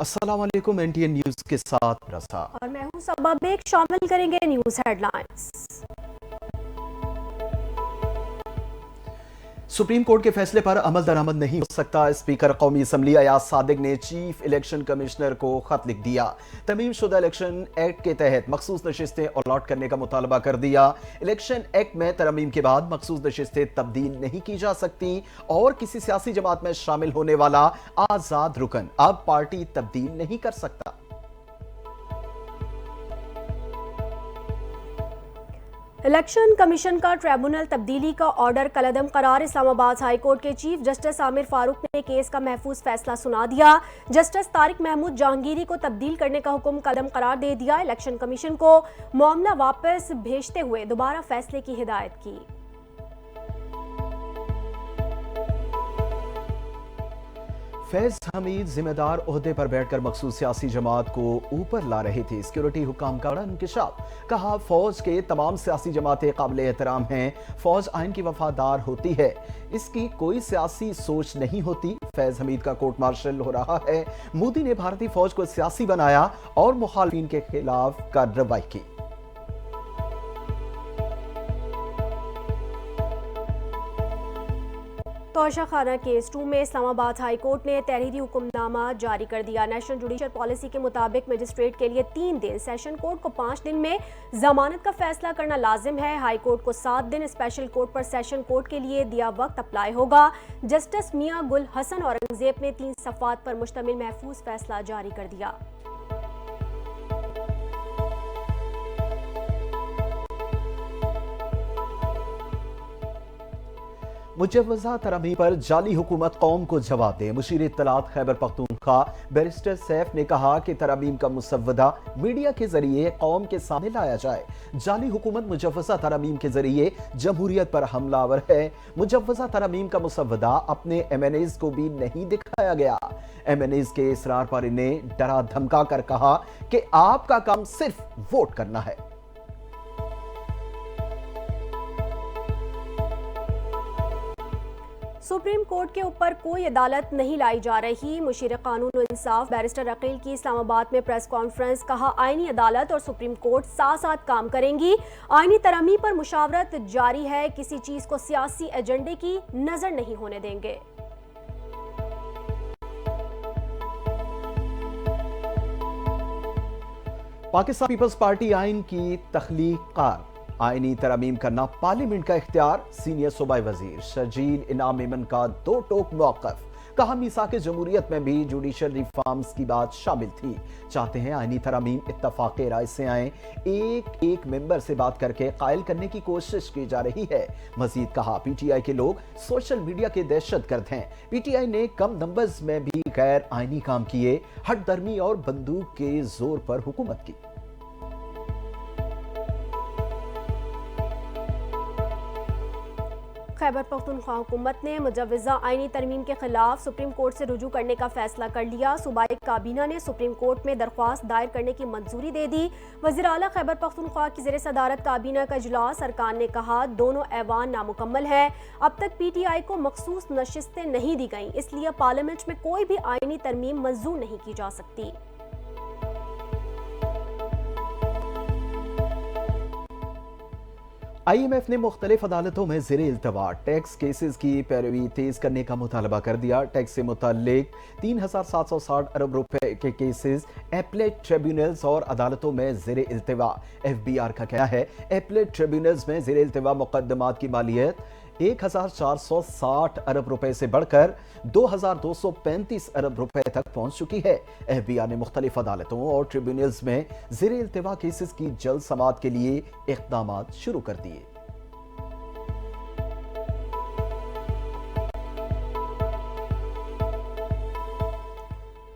अस्सलाम वालेकुम। NTN news के साथ रसा और मैं हूं सबा बेग। शामिल करेंगे न्यूज हेडलाइंस। सुप्रीम कोर्ट के फैसले पर अमल दरामद नहीं हो सकता। स्पीकर कौमी असम्बली अयाज सादिक ने चीफ इलेक्शन कमिश्नर को खत लिख दिया। तरमीम शुदा इलेक्शन एक्ट के तहत मखसूस नशिस्तें अलॉट करने का मुतालबा कर दिया। इलेक्शन एक्ट में तरमीम के बाद मखसूस नशिस्तें तब्दील नहीं की जा सकती और किसी सियासी जमात में शामिल होने वाला आजाद रुकन अब पार्टी तब्दील नहीं कर सकता। इलेक्शन कमीशन का ट्रिब्यूनल तब्दीली का ऑर्डर कलअदम करार। इस्लामाबाद हाई कोर्ट के चीफ जस्टिस आमिर फारूक ने केस का महफूज फैसला सुना दिया। जस्टिस तारिक महमूद जहांगीरी को तब्दील करने का हुक्म कलअदम करार दे दिया। इलेक्शन कमीशन को मामला वापस भेजते हुए दोबारा फैसले की हिदायत की। फैज हमीद जिम्मेदार ओहदे पर बैठकर मखसूस सियासी जमात को ऊपर ला रहे थे। सिक्योरिटी हुकाम का बड़ा इंकशाफ। कहा, फौज के तमाम सियासी जमातें काबिल एहतराम हैं। फौज आइन की वफादार होती है, इसकी कोई सियासी सोच नहीं होती। फैज हमीद का कोर्ट मार्शल हो रहा है। मोदी ने भारतीय फौज को सियासी बनाया और मुखालिफिन के खिलाफ कार्रवाई की। तोशा खाना केस 2 में इस्लामाबाद हाई कोर्ट ने तहरीरी हुक्मनामा जारी कर दिया। नेशनल जुडिशल पॉलिसी के मुताबिक मजिस्ट्रेट के लिए 3 दिन, सेशन कोर्ट को 5 दिन में जमानत का फैसला करना लाजिम है। हाई कोर्ट को 7 दिन, स्पेशल कोर्ट पर सेशन कोर्ट के लिए दिया वक्त अप्लाई होगा। जस्टिस मियां गुल हसन औरंगजेब ने 3 सफ़ात पर मुश्तमिल महफूज फैसला जारी कर दिया। मुजव्वज़ा तरमीम पर जाली हुकूमत कौम को जवाब दे। मुशीर इत्तलात खैबर पख्तूनख्वा बैरिस्टर सैफ ने कहा कि तरमीम का मुसव्वदा मीडिया के जरिए कौम के सामने लाया जाए। जाली हुकूमत मुजव्वज़ा तरमीम के जरिए जमहूरियत पर हमलावर है। मुजव्वज़ा तरमीम का मुसव्वदा अपने MNAs को भी नहीं दिखाया गया। MNAs के इसरार पर इन्हें डरा धमका कर कहा कि आपका काम सिर्फ वोट करना है। सुप्रीम कोर्ट के ऊपर कोई अदालत नहीं लाई जा रही। मुशीर कानून और इंसाफ बैरिस्टर अकील की इस्लामाबाद में प्रेस कॉन्फ्रेंस। कहा, आईनी अदालत और सुप्रीम कोर्ट साथ साथ काम करेंगी। आईनी तरमीम पर मुशावरत जारी है। किसी चीज को सियासी एजेंडे की नजर नहीं होने देंगे। पाकिस्तान पीपल्स पार्टी आइन की तख्लीक़। आईनी तरमीम करना पार्लियामेंट का इख्तियार। सीनियर सूबाई वजीर शर्जील इनाम मेमन का 2 टोक मौक़िफ़। कहा, मीसाक़े जमहूरियत में भी जुडिशल रिफॉर्म्स की बात शामिल थी। चाहते हैं आईनी तरमीम इत्तफ़ाक़े राय से आए। एक एक मेंबर से बात करके कायल करने की कोशिश की जा रही है। मजीद कहा, PTI के लोग सोशल मीडिया के दहशतगर्द हैं। PTI ने कम नंबर्स में भी गैर आईनी काम किए। हट दर्मी और बंदूक के जोर पर हुकूमत की। खैबर पख्तूनख्वा हुकूमत ने मुजव्वज़ा आईनी तरमीम के खिलाफ सुप्रीम कोर्ट से रुजू करने का फैसला कर लिया। सूबाई काबीना ने सुप्रीम कोर्ट में दरख्वास्त दायर करने की मंजूरी दे दी। वज़ीर आला खैबर पख्तूनख्वा की ज़ेर सदारत काबीना का इजलास। सरकार ने कहा, दोनों ऐवान नामुकम्मल है। अब तक PTI को मखसूस नशिस्तें नहीं दी गईं, इसलिए पार्लियामेंट में कोई भी आईनी तरमीम मंजूर नहीं की जा सकती। IMF ने मुख्तलिफ अदालतों में ज़ेरे इल्तवा टैक्स केसेस की पैरवी तेज करने का मुतालबा कर दिया। टैक्स से मुताल्लिक 3760 अरब रुपए के केसेस एपलेट ट्रिब्यूनल्स और अदालतों में ज़ेरे इल्तवा। FBR का कहना है, एपलेट ट्रिब्यूनल्स में ज़ेरे इल्तवा मुकदमात की मालियत 1460 अरब रुपए से बढ़कर 2235 अरब रुपए तक पहुंच चुकी है। FBR ने मुख्तलिफ अदालतों और ट्रिब्यूनल्स में ज़ेरे इल्तवा केसेस की जल्द समाअत के लिए इक़दामात शुरू कर दिए।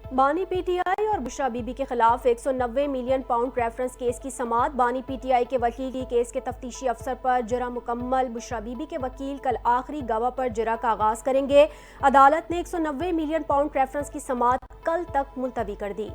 बानी PTI और बुशरा बीबी के खिलाफ 190 मिलियन पाउंड रेफरेंस केस की समाअत। बानी PTI के वकील की केस के तफ्तीशी अफसर पर जरा मुकम्मल। बुशरा बीबी के वकील कल आखिरी गवाह पर जरा का आगाज करेंगे। अदालत ने 190 मिलियन पाउंड रेफरेंस की समाअत कल तक मुलतवी कर दी।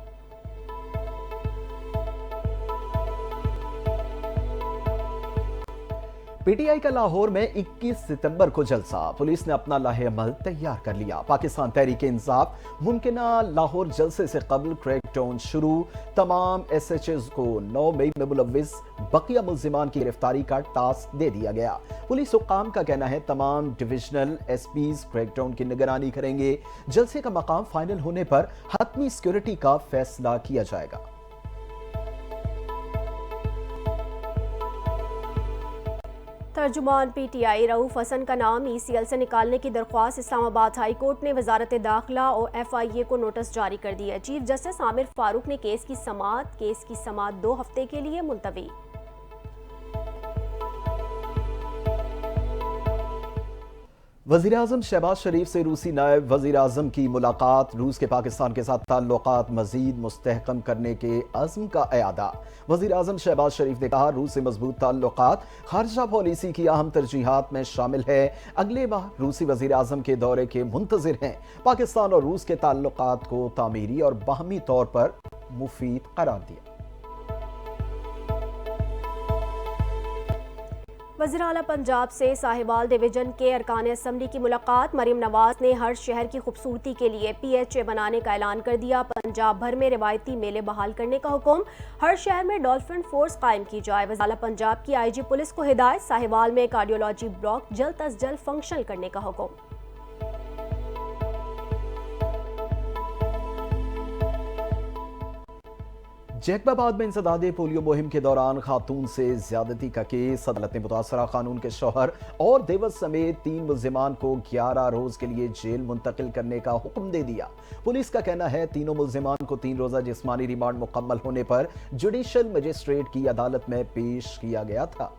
पीटीआई का लाहौर में 21 सितंबर को जलसा, पुलिस ने अपना लाहे अमल तैयार कर लिया। पाकिस्तान तहरीक इंसाफ मुमकिना लाहौर जलसे से कबल क्रैकडाउन शुरू, तमाम एसएचएस को 9 मई में मुलव्विस बकिया मुल्जिमान की गिरफ्तारी का टास्क दे दिया गया। पुलिस हुक्काम का कहना है तमाम डिविजनल एसपीज क्रैकडाउन की निगरानी करेंगे। जलसे का मकाम फाइनल होने पर हतमी सिक्योरिटी का फैसला किया जाएगा। तर्जुमान पीटीआई रऊफ हसन का नाम ईसीएल से निकालने की दरख्वास्त इस्लामाबाद हाई कोर्ट ने वजारत दाखिला और एफआईए को नोटिस जारी कर दिया है। चीफ जस्टिस आमिर फारूक ने केस की समाअत 2 हफ्ते के लिए मुलतवी। वज़ीर आज़म शहबाज शरीफ से रूसी नायब वज़ीर आज़म की मुलाकात, रूस के पाकिस्तान के साथ ताल्लुकात मज़ीद मुस्तहकम करने के अज़्म का इयादा। वज़ीर आज़म शहबाज शरीफ ने कहा रूस से मजबूत ताल्लुकात खारजा पॉलिसी की अहम तरजीहात में शामिल है। अगले माह रूसी वज़ीर आज़म के दौरे के मुंतज़िर हैं। पाकिस्तान और रूस के ताल्लुकात को तामीरी और बाहमी तौर पर मुफीद करार दिया। वज़ीर आला पंजाब से साहिवाल डिवीजन के अरकान असम्बली की मुलाकात। मरीम नवाज ने हर शहर की खूबसूरती के लिए PHA बनाने का ऐलान कर दिया। पंजाब भर में रिवायती मेले बहाल करने का हुक्म। हर शहर में डॉल्फिन फोर्स कायम की जाए। वज़ीर आला पंजाब की IG पुलिस को हिदायत। साहिवाल में कार्डियोलॉजी ब्लॉक जल्द अज जल्द फंक्शनल करने का हुक्म। जैकबाबाद में इंसदादे पोलियो मुहिम के दौरान खातून से ज्यादती का केस। अदालत ने मुतासरा खानून के शौहर और देवर समेत 3 मुल्जिमान को 11 रोज के लिए जेल मुंतकिल करने का हुक्म दे दिया। पुलिस का कहना है तीनों मुल्जिमान को 3 रोजा जिस्मानी रिमांड मुकम्मल होने पर जुडिशल मजिस्ट्रेट की अदालत में पेश किया गया था।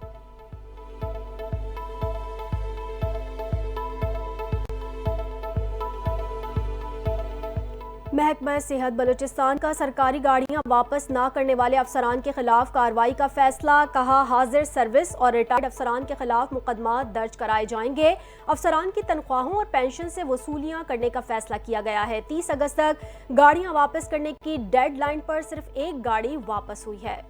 महकमा सेहत बलूचिस्तान का सरकारी गाड़ियां वापस ना करने वाले अफसरान के खिलाफ कार्रवाई का फैसला। कहा हाजिर सर्विस और रिटायर्ड अफसरान के खिलाफ मुकदमा दर्ज कराए जाएंगे। अफसरान की तनख्वाहों और पेंशन से वसूलियां करने का फैसला किया गया है। 30 अगस्त तक गाड़ियां वापस करने की डेडलाइन पर सिर्फ एक गाड़ी वापस हुई है।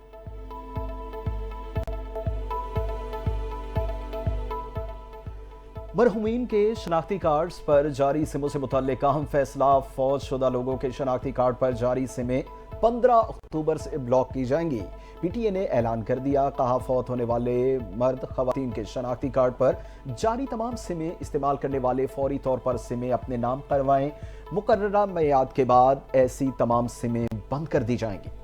मरहूमीन के शनाख्ती कार्ड्स पर जारी सिमों से मुताल्लिक अहम फैसला। फौज शुदा लोगों के शनाख्ती कार्ड पर जारी सिमें 15 अक्टूबर से ब्लॉक की जाएंगी। PTA ने ऐलान कर दिया। कहा फौत होने वाले मर्द खवातीन के शनाख्ती कार्ड पर जारी तमाम सिमें इस्तेमाल करने वाले फौरी तौर पर सिमें अपने नाम करवाएं। मुकर्ररा मियाद के बाद ऐसी तमाम सिमें बंद कर दी जाएंगी।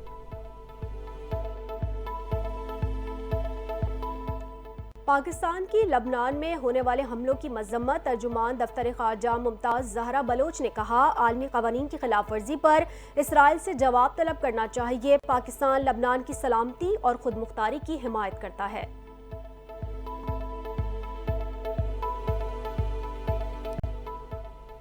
पाकिस्तान की लबनान में होने वाले हमलों की मजम्मत। तर्जुमान दफ्तर खारजा मुमताज जहरा बलोच ने कहा आलमी कवानीन की खिलाफ वर्जी पर इसराइल से जवाब तलब करना चाहिए। पाकिस्तान लबनान की सलामती और खुद मुख्तारी की हिमायत करता है।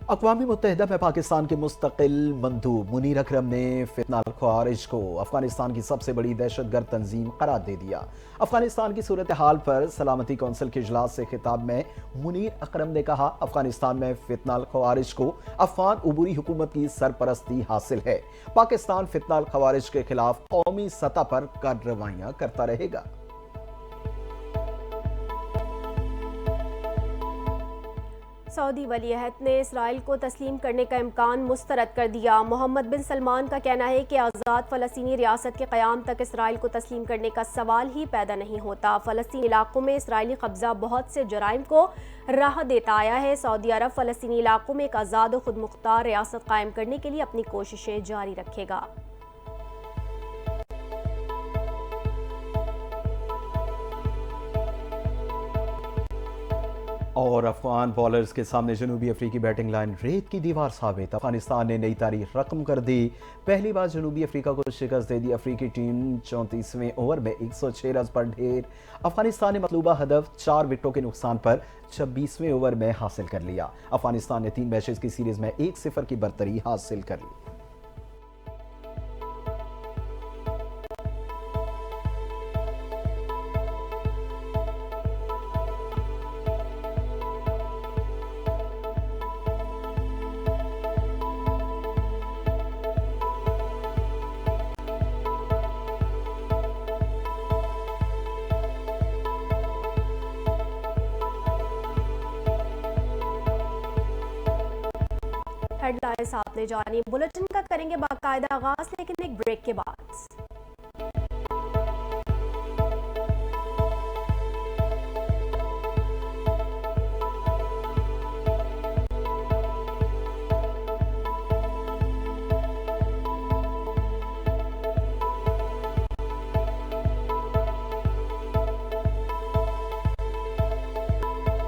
अक़वाम मुत्तहिदा में पाकिस्तान के मुस्तकिल मंदूब मुनीर अकरम ने फितना ख्वारिज को अफगानिस्तान की सबसे बड़ी दहशतगर्द तंजीम करार दे दिया। अफगानिस्तान की सूरत हाल पर सलामती कौंसिल के इजलास से खिताब में मुनीर अकरम ने कहा अफगानिस्तान में फितना ख्वारिज को अफगान उबूरी हुकूमत की सरपरस्ती हासिल है। पाकिस्तान फितना ख्वारिज के खिलाफ कौमी सतह पर कार्रवाइयां करता रहेगा। सऊदी वलीअहद ने इसराइल को तस्लीम करने का इम्कान मुस्तरद कर दिया। मोहम्मद बिन सलमान का कहना है कि आज़ाद फ़लस्तीनी रियासत के क़याम तक इसराइल को तस्लीम करने का सवाल ही पैदा नहीं होता। फ़लस्तीनी इलाकों में इसराइली कब्ज़ा बहुत से जराइम को राह देता आया है। सऊदी अरब फ़लस्तीनी इलाकों में एक आज़ाद और खुद मुख्तार रियासत कायम करने के लिए अपनी कोशिशें जारी रखेगा। और अफगान बॉलर्स के सामने जनूबी अफ्रीकी बैटिंग लाइन रेत की दीवार साबित। अफगानिस्तान ने नई तारीख रकम कर दी। पहली बार जनूबी अफ्रीका को शिकस्त दे दी। अफ्रीकी टीम 34वें ओवर में 106 रन पर ढेर। अफगानिस्तान ने मतलूबा हदफ 4 विकेटों के नुकसान पर 26वें ओवर में हासिल कर लिया। अफगानिस्तान ने 3 मैचेस की सीरीज में 1-0 की बरतरी हासिल कर ली। हेडलाइंस आपने जानी। बुलेटिन का करेंगे बाकायदा आगाज, लेकिन एक ब्रेक के बाद।